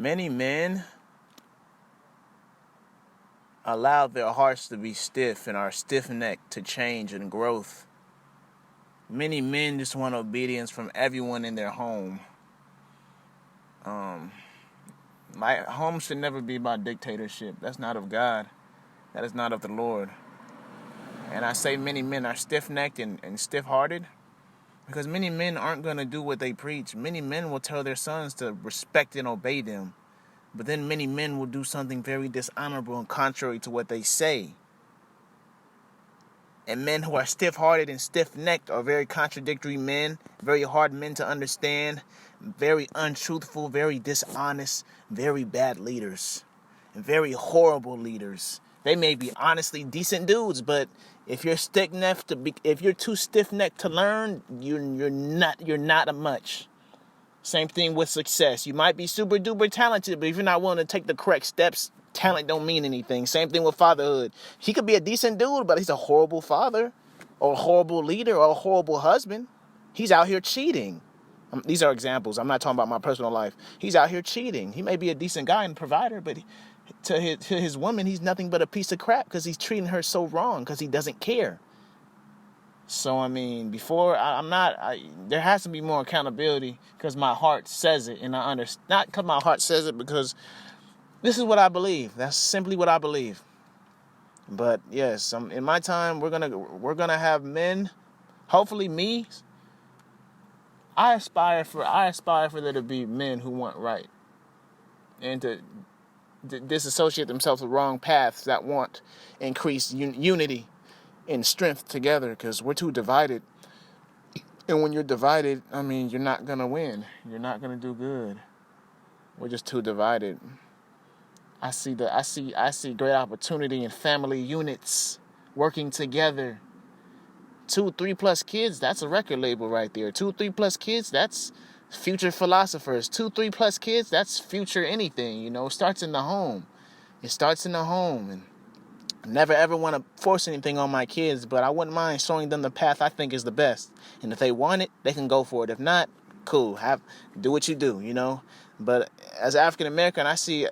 Many men allow their hearts to be stiff and are stiff-necked to change and growth. Many men just want obedience from everyone in their home. My home should never be about dictatorship. That's not of God. That is not of the Lord. And I say many men are stiff-necked and stiff-hearted because many men aren't going to do what they preach. Many men will tell their sons to respect and obey them. But then many men will do something very dishonorable and contrary to what they say. And men who are stiff-hearted and stiff-necked are very contradictory men, very hard men to understand, very untruthful, very dishonest, very bad leaders, and very horrible leaders. They may be honestly decent dudes, but if you're if you're too stiff-necked to learn, you're not a much. Same thing with success. You might be super duper talented, but if you're not willing to take the correct steps, talent don't mean anything. Same thing with fatherhood. He could be a decent dude, but he's a horrible father, or a horrible leader, or a horrible husband. He's out here cheating. These are examples. I'm not talking about my personal life. He's out here cheating. He may be a decent guy and provider, but to his woman, he's nothing but a piece of crap because he's treating her so wrong because he doesn't care. So, I mean, there has to be more accountability because my heart says it, and I understand. Not because my heart says it, because this is what I believe. That's simply what I believe. But yes, in my time, we're gonna have men. Hopefully, me. I aspire for there to be men who want right, and to disassociate themselves with wrong paths that want increased unity and strength together, because we're too divided. And when you're divided, I mean, you're not gonna win. You're not gonna do good. We're just too divided. I see great opportunity in family units working together. 2, 3 plus kids, that's a record label right there. 2, 3 plus kids, that's future philosophers. 2, 3 plus kids, that's future anything. It starts in the home. It starts in the home. And I never ever want to force anything on my kids, but I wouldn't mind showing them the path I think is the best. And if they want it, they can go for it. If not, cool. Do what you do, But as African American, I see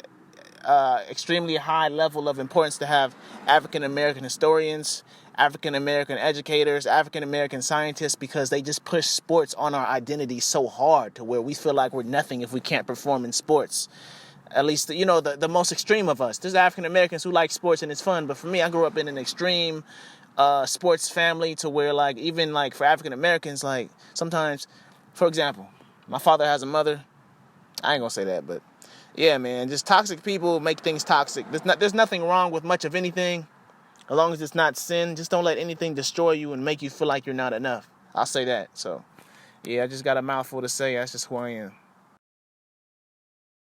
extremely high level of importance to have African American historians, African American educators, African American scientists, because they just push sports on our identity so hard to where we feel like we're nothing if we can't perform in sports. At least, the most extreme of us. There's African Americans who like sports and it's fun, but for me, I grew up in an extreme sports family to where, even for African Americans, sometimes, for example, my father has a mother. I ain't gonna say that, but yeah, man, just toxic people make things toxic. There's nothing wrong with much of anything, as long as it's not sin. Just don't let anything destroy you and make you feel like you're not enough. I'll say that. So, yeah, I just got a mouthful to say. That's just who I am.